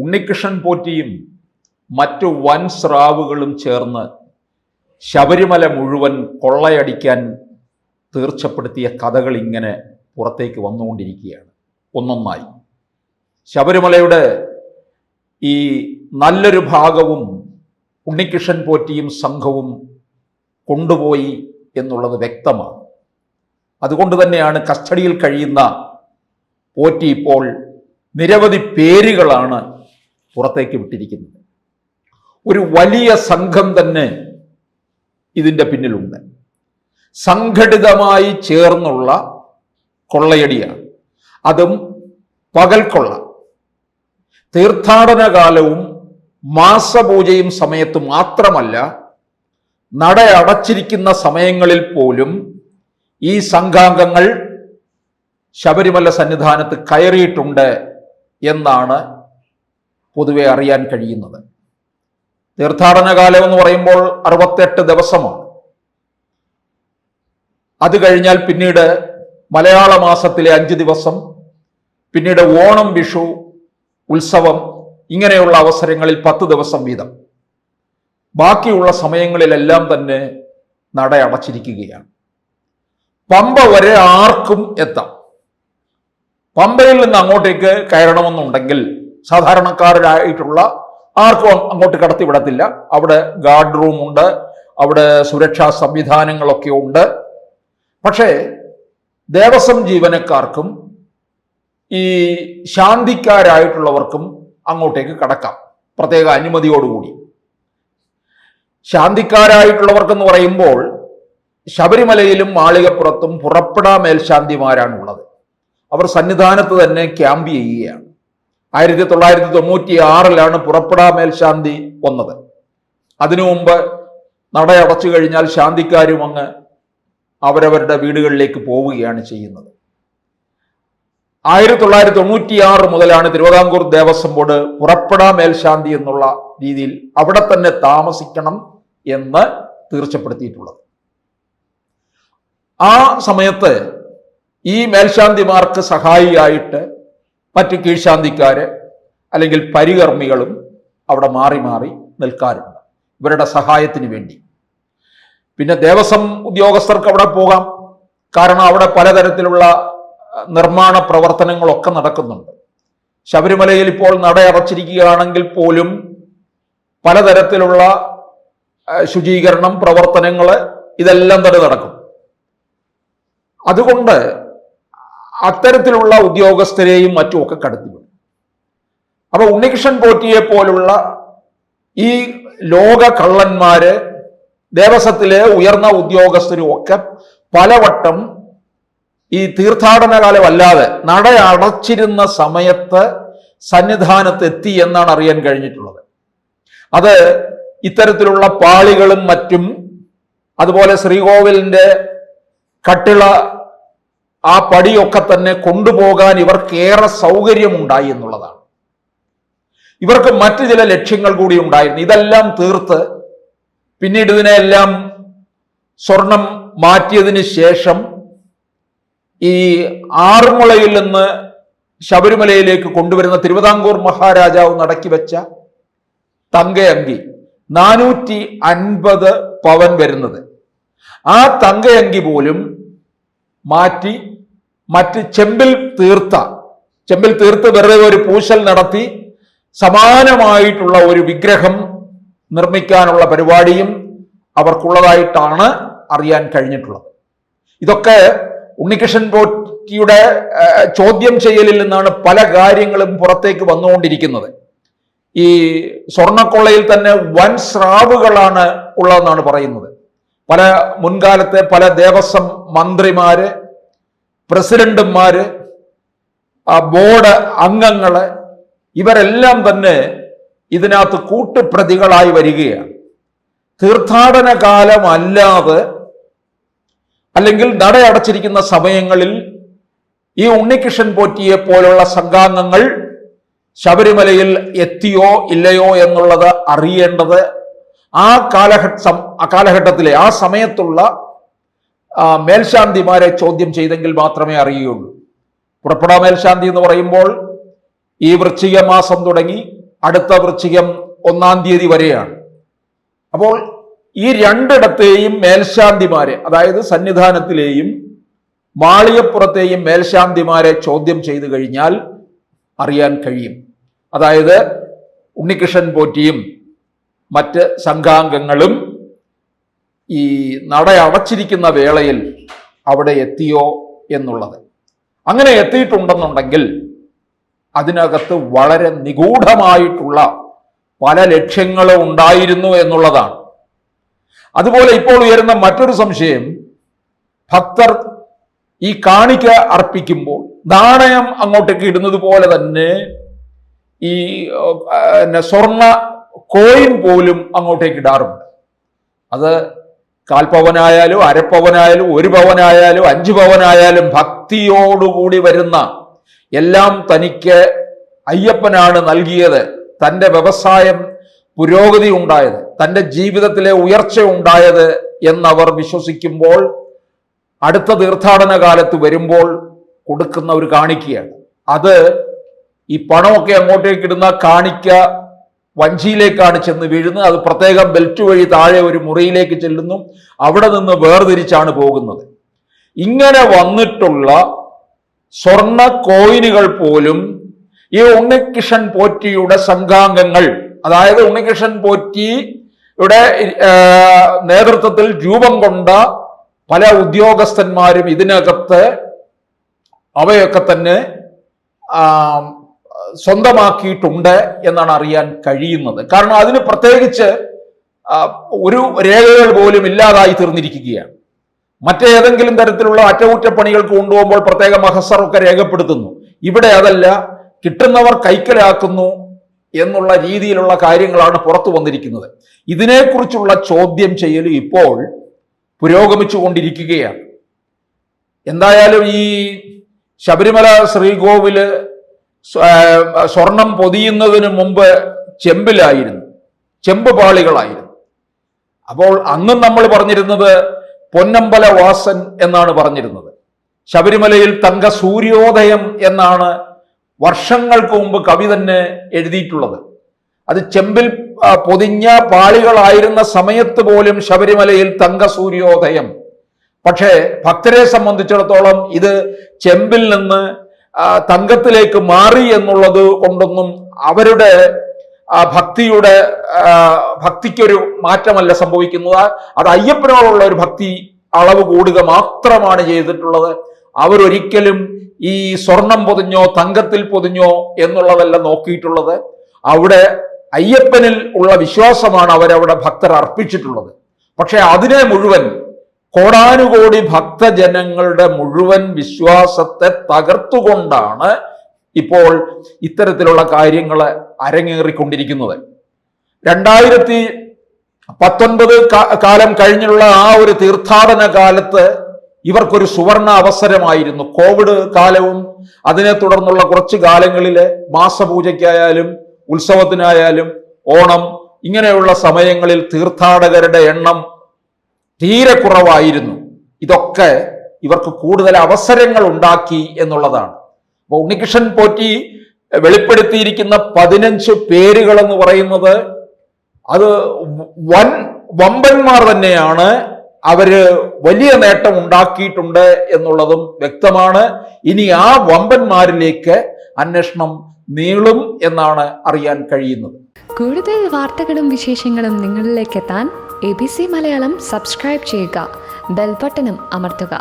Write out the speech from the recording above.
ഉണ്ണികൃഷ്ണൻ പോറ്റിയും മറ്റു വൻ സ്രാവുകളും ചേർന്ന് ശബരിമല മുഴുവൻ കൊള്ളയടിക്കാൻ തീർച്ചപ്പെടുത്തിയ കഥകൾ ഇങ്ങനെ പുറത്തേക്ക് വന്നുകൊണ്ടിരിക്കുകയാണ് ഒന്നൊന്നായി. ശബരിമലയുടെ ഈ നല്ലൊരു ഭാഗവും ഉണ്ണികൃഷ്ണൻ പോറ്റിയും സംഘവും കൊണ്ടുപോയി എന്നുള്ളത് വ്യക്തമാണ്. അതുകൊണ്ട് തന്നെയാണ് കസ്റ്റഡിയിൽ കഴിയുന്ന പോറ്റി ഇപ്പോൾ നിരവധി പേരുകളാണ് പുറത്തേക്ക് വിട്ടിരിക്കുന്നത്. ഒരു വലിയ സംഘം തന്നെ ഇതിൻ്റെ പിന്നിലുണ്ട്. സംഘടിതമായി ചേർന്നുള്ള കൊള്ളയടിയാണ്. അതും പകൽക്കൊള്ള. തീർത്ഥാടന കാലവും മാസപൂജയും സമയത്ത് മാത്രമല്ല, നട അടച്ചിരിക്കുന്ന സമയങ്ങളിൽ പോലും ഈ സംഘാംഗങ്ങൾ ശബരിമല സന്നിധാനത്ത് കയറിയിട്ടുണ്ട് എന്നാണ് പൊതുവെ അറിയാൻ കഴിയുന്നത്. തീർത്ഥാടന കാലം എന്ന് പറയുമ്പോൾ 68 ദിവസമാണ്. അത് കഴിഞ്ഞാൽ പിന്നീട് മലയാള മാസത്തിലെ 5 ദിവസം, പിന്നീട് ഓണം, വിഷു, ഉത്സവം, ഇങ്ങനെയുള്ള അവസരങ്ങളിൽ 10 ദിവസം വീതം. ബാക്കിയുള്ള സമയങ്ങളിലെല്ലാം തന്നെ നട അടച്ചിരിക്കുകയാണ്. പമ്പ വരെ ആർക്കും എത്താം. പമ്പയിൽ നിന്ന് അങ്ങോട്ടേക്ക് കയറണമെന്നുണ്ടെങ്കിൽ സാധാരണക്കാരായിട്ടുള്ള ആർക്കും അങ്ങോട്ട് കടത്തിവിടത്തില്ല. അവിടെ ഗാർഡ് റൂം ഉണ്ട്, അവിടെ സുരക്ഷാ സംവിധാനങ്ങളൊക്കെ ഉണ്ട്. പക്ഷേ ദേവസ്വം ജീവനക്കാർക്കും ഈ ശാന്തിക്കാരായിട്ടുള്ളവർക്കും അങ്ങോട്ടേക്ക് കടക്കാം, പ്രത്യേക അനുമതിയോടുകൂടി. ശാന്തിക്കാരായിട്ടുള്ളവർക്കെന്ന് പറയുമ്പോൾ ശബരിമലയിലും മാളികപ്പുറത്തും പുറപ്പെടാ മേൽശാന്തിമാരാണുള്ളത്. അവർ സന്നിധാനത്ത് തന്നെ ക്യാമ്പ് ചെയ്യുകയാണ്. 1996 പുറപ്പെടാ മേൽശാന്തി വന്നത്. അതിനു മുമ്പ് നട അടച്ചു കഴിഞ്ഞാൽ ശാന്തിക്കാരും അങ്ങ് അവരവരുടെ വീടുകളിലേക്ക് പോവുകയാണ് ചെയ്യുന്നത്. 1996 മുതലാണ് തിരുവിതാംകൂർ ദേവസ്വം ബോർഡ് പുറപ്പെടാ മേൽശാന്തി എന്നുള്ള രീതിയിൽ അവിടെ തന്നെ താമസിക്കണം എന്ന് തീർച്ചപ്പെടുത്തിയിട്ടുള്ളത്. ആ സമയത്ത് ഈ മേൽശാന്തിമാർക്ക് സഹായിയായിട്ട് മറ്റ് കീഴ്ശാന്തിക്കാര് അല്ലെങ്കിൽ പരികർമ്മികളും അവിടെ മാറി മാറി നിൽക്കാറുണ്ട് ഇവരുടെ സഹായത്തിന് വേണ്ടി. പിന്നെ ദേവസ്വം ഉദ്യോഗസ്ഥർക്ക് അവിടെ പോകാം, കാരണം അവിടെ പലതരത്തിലുള്ള നിർമ്മാണ പ്രവർത്തനങ്ങളൊക്കെ നടക്കുന്നുണ്ട്. ശബരിമലയിൽ ഇപ്പോൾ നട അടച്ചിരിക്കുകയാണെങ്കിൽ പോലും പലതരത്തിലുള്ള ശുചീകരണം പ്രവർത്തനങ്ങൾ ഇതെല്ലാം തന്നെ നടക്കും. അതുകൊണ്ട് അത്തരത്തിലുള്ള ഉദ്യോഗസ്ഥരെയും മറ്റുമൊക്കെ കടത്തിവിടും. അപ്പൊ ഉണ്ണികൃഷ്ണൻ പോറ്റിയെ പോലുള്ള ഈ ലോക കള്ളന്മാര്, ദേവസ്വത്തിലെ ഉയർന്ന ഉദ്യോഗസ്ഥരും ഒക്കെ പലവട്ടം ഈ തീർത്ഥാടന കാലമല്ലാതെ നട അടച്ചിരുന്ന സമയത്ത് സന്നിധാനത്ത് എത്തി എന്നാണ് അറിയാൻ കഴിഞ്ഞിട്ടുള്ളത്. അത് ഇത്തരത്തിലുള്ള പാളികളും മറ്റും, അതുപോലെ ശ്രീകോവിലിന്റെ കട്ടിള, ആ പടിയൊക്കെ തന്നെ കൊണ്ടുപോകാൻ ഇവർക്കേറെ സൗകര്യമുണ്ടായി എന്നുള്ളതാണ്. ഇവർക്ക് മറ്റു ചില ലക്ഷ്യങ്ങൾ കൂടി ഉണ്ടായിരുന്നു. ഇതെല്ലാം തീർത്ത് പിന്നീട് ഇതിനെല്ലാം സ്വർണം മാറ്റിയതിന് ശേഷം ഈ ആറന്മുളയിൽ നിന്ന് ശബരിമലയിലേക്ക് കൊണ്ടുവരുന്ന തിരുവിതാംകൂർ മഹാരാജാവ് നടക്കി വെച്ച തങ്കയങ്കി 450 പവൻ വരുന്നത്, ആ തങ്കയങ്കി പോലും മാറ്റി മറ്റ് ചെമ്പിൽ തീർത്ത് വെറുതെ ഒരു പൂശൽ നടത്തി സമാനമായിട്ടുള്ള ഒരു വിഗ്രഹം നിർമ്മിക്കാനുള്ള പരിപാടിയും അവർക്കുള്ളതായിട്ടാണ് അറിയാൻ കഴിഞ്ഞിട്ടുള്ളത്. ഇതൊക്കെ ഉണ്ണികൃഷ്ണൻ പോറ്റിയുടെ ചോദ്യം ചെയ്യലിൽ നിന്നാണ് പല കാര്യങ്ങളും പുറത്തേക്ക് വന്നുകൊണ്ടിരിക്കുന്നത്. ഈ സ്വർണ്ണക്കൊള്ളയിൽ തന്നെ വൻ സ്രാവുകളാണ് ഉള്ളതെന്നാണ് പറയുന്നത്. പല മുൻകാലത്തെ പല ദേവസ്വം മന്ത്രിമാര്, പ്രസിഡന്റുമാര്, ബോർഡ് അംഗങ്ങള്, ഇവരെല്ലാം തന്നെ ഇതിനകത്ത് കൂട്ടുപ്രതികളായി വരികയാണ്. തീർത്ഥാടന കാലം അല്ലാതെ അല്ലെങ്കിൽ നട അടച്ചിരിക്കുന്ന സമയങ്ങളിൽ ഈ ഉണ്ണികൃഷ്ണൻ പോറ്റിയെ പോലുള്ള സംഘാംഗങ്ങൾ ശബരിമലയിൽ എത്തിയോ ഇല്ലയോ എന്നുള്ളത് അറിയേണ്ടത് ആ കാലഘട്ടത്തിലെ ആ സമയത്തുള്ള മേൽശാന്തിമാരെ ചോദ്യം ചെയ്തെങ്കിൽ മാത്രമേ അറിയുകയുള്ളൂ. പുറപ്പെടാ മേൽശാന്തി എന്ന് പറയുമ്പോൾ ഈ വൃശ്ചിക മാസം തുടങ്ങി അടുത്ത വൃശ്ചികം 1-ാം തീയതി വരെയാണ്. അപ്പോൾ ഈ രണ്ടിടത്തെയും മേൽശാന്തിമാരെ, അതായത് സന്നിധാനത്തിലെയും മാളികപ്പുറത്തെയും മേൽശാന്തിമാരെ ചോദ്യം ചെയ്തു കഴിഞ്ഞാൽ അറിയാൻ കഴിയും. അതായത് ഉണ്ണികൃഷ്ണൻ പോറ്റിയും മറ്റ് സംഘാംഗങ്ങളും ഈ നട അടച്ചിരിക്കുന്ന വേളയിൽ അവിടെ എത്തിയോ എന്നുള്ളത്. അങ്ങനെ എത്തിയിട്ടുണ്ടെന്നുണ്ടെങ്കിൽ അതിനകത്ത് വളരെ നിഗൂഢമായിട്ടുള്ള പല ലക്ഷ്യങ്ങളും ഉണ്ടായിരുന്നു എന്നുള്ളതാണ്. അതുപോലെ ഇപ്പോൾ ഉയരുന്ന മറ്റൊരു സംശയം, ഭക്തർ ഈ കാണിക്ക അർപ്പിക്കുമ്പോൾ നാണയം അങ്ങോട്ടേക്ക് ഇടുന്നത് പോലെ തന്നെ ഈ സ്വർണ്ണ കോയിൻ പോലും അങ്ങോട്ടേക്ക് ഇടാറുണ്ട്. അത് 1/4 പവനായാലും 1/2 പവനായാലും 1 പവനായാലും 5 പവനായാലും ഭക്തിയോടുകൂടി വരുന്ന, എല്ലാം തനിക്ക് അയ്യപ്പനാണ് നൽകിയത്, തൻ്റെ വ്യവസായം പുരോഗതി ഉണ്ടായത്, തൻ്റെ ജീവിതത്തിലെ ഉയർച്ച ഉണ്ടായത് എന്നവർ വിശ്വസിക്കുമ്പോൾ അടുത്ത തീർത്ഥാടന കാലത്ത് വരുമ്പോൾ കൊടുക്കുന്ന ഒരു കാണിക്കയാണ്. അത് ഈ പണമൊക്കെ അങ്ങോട്ടേക്ക് ഇടുന്ന കാണിക്ക വഞ്ചിയിലേക്കാണ് ചെന്ന് വീഴുന്നത്. അത് പ്രത്യേകം ബെൽറ്റ് വഴി താഴെ ഒരു മുറിയിലേക്ക് ചെല്ലുന്നു. അവിടെ നിന്ന് വേർതിരിച്ചാണ് പോകുന്നത്. ഇങ്ങനെ വന്നിട്ടുള്ള സ്വർണ്ണ കോയിനുകൾ പോലും ഈ ഉണ്ണികൃഷ്ണൻ പോറ്റിയുടെ സംഘാംഗങ്ങൾ, അതായത് ഉണ്ണികൃഷ്ണൻ പോറ്റിയുടെ നേതൃത്വത്തിൽ രൂപം കൊണ്ട പല ഉദ്യോഗസ്ഥന്മാരും ഇതിനകത്ത് അവയൊക്കെ തന്നെ സ്വന്തമാക്കിയിട്ടുണ്ട് എന്നാണ് അറിയാൻ കഴിയുന്നത്. കാരണം അതിന് പ്രത്യേകിച്ച് ഒരു രേഖകൾ പോലും ഇല്ലാതായി തീർന്നിരിക്കുകയാണ്. മറ്റേതെങ്കിലും തരത്തിലുള്ള അറ്റകുറ്റപ്പണികൾക്ക് കൊണ്ടുപോകുമ്പോൾ പ്രത്യേക മഹസറൊക്കെ രേഖപ്പെടുത്തുന്നു. ഇവിടെ അതല്ല, കിട്ടുന്നവർ കൈക്കലാക്കുന്നു എന്നുള്ള രീതിയിലുള്ള കാര്യങ്ങളാണ് പുറത്തു വന്നിരിക്കുന്നത്. ഇതിനെക്കുറിച്ചുള്ള ചോദ്യം ചെയ്യൽ ഇപ്പോൾ പുരോഗമിച്ചു കൊണ്ടിരിക്കുകയാണ്. എന്തായാലും ഈ ശബരിമല ശ്രീകോവില് സ്വർണം പൊതിയുന്നതിന് മുമ്പ് ചെമ്പിലായിരുന്നു, ചെമ്പ് പാളികളായിരുന്നു. അപ്പോൾ അന്നും നമ്മൾ പറഞ്ഞിരുന്നത് പൊന്നമ്പല വാസൻ എന്നാണ് പറഞ്ഞിരുന്നത്. ശബരിമലയിൽ തങ്ക സൂര്യോദയം എന്നാണ് വർഷങ്ങൾക്ക് മുമ്പ് കവി തന്നെ എഴുതിയിട്ടുള്ളത്. അത് ചെമ്പിൽ പൊതിഞ്ഞ പാളികളായിരുന്ന സമയത്ത് പോലും ശബരിമലയിൽ തങ്ക സൂര്യോദയം. പക്ഷേ ഭക്തരെ സംബന്ധിച്ചിടത്തോളം ഇത് ചെമ്പിൽ നിന്ന് തങ്കത്തിലേക്ക് മാറി എന്നുള്ളത് കൊണ്ടൊന്നും അവരുടെ ഭക്തിക്കൊരു മാറ്റമല്ല സംഭവിക്കുന്നത്. അത് അയ്യപ്പനോടുള്ള ഒരു ഭക്തി അളവ് കൂടുക മാത്രമാണ് ചെയ്തിട്ടുള്ളത്. അവരൊരിക്കലും ഈ സ്വർണം പൊതിഞ്ഞോ തങ്കത്തിൽ പൊതിഞ്ഞോ എന്നുള്ളതല്ല നോക്കിയിട്ടുള്ളത്. അവിടെ അയ്യപ്പനിൽ ഉള്ള വിശ്വാസമാണ് അവരവിടെ ഭക്തർ അർപ്പിച്ചിട്ടുള്ളത്. പക്ഷെ അതിനെ മുഴുവൻ, കോടാനുകോടി ഭക്തജനങ്ങളുടെ മുഴുവൻ വിശ്വാസത്തെ തകർത്തുകൊണ്ടാണ് ഇപ്പോൾ ഇത്തരത്തിലുള്ള കാര്യങ്ങൾ അരങ്ങേറിക്കൊണ്ടിരിക്കുന്നത്. 2019 കാലം കഴിഞ്ഞുള്ള ആ ഒരു തീർത്ഥാടന കാലത്ത് ഇവർക്കൊരു സുവർണ അവസരമായിരുന്നു. കോവിഡ് കാലവും അതിനെ തുടർന്നുള്ള കുറച്ച് കാലങ്ങളില് മാസപൂജയ്ക്കായാലും ഉത്സവത്തിനായാലും ഓണം ഇങ്ങനെയുള്ള സമയങ്ങളിൽ തീർത്ഥാടകരുടെ എണ്ണം തീരെ കുറവായിരുന്നു. ഇതൊക്കെ ഇവർക്ക് കൂടുതൽ അവസരങ്ങൾ ഉണ്ടാക്കി എന്നുള്ളതാണ്. അപ്പൊ ഉണ്ണികൃഷ്ണൻ പോറ്റി വെളിപ്പെടുത്തിയിരിക്കുന്ന 15 പേരുകൾ എന്ന് പറയുന്നത് അത് വമ്പന്മാർ തന്നെയാണ്. അവര് വലിയ നേട്ടം ഉണ്ടാക്കിയിട്ടുണ്ട് എന്നുള്ളതും വ്യക്തമാണ്. ഇനി ആ വമ്പന്മാരിലേക്ക് അന്വേഷണം നീളും എന്നാണ് അറിയാൻ കഴിയുന്നത്. കൂടുതൽ വാർത്തകളും വിശേഷങ്ങളും നിങ്ങളിലേക്ക് എത്താൻ ABC മലയാളം സബ്സ്ക്രൈബ് ചെയ്യുക, ബെൽ ബട്ടണും അമർത്തുക.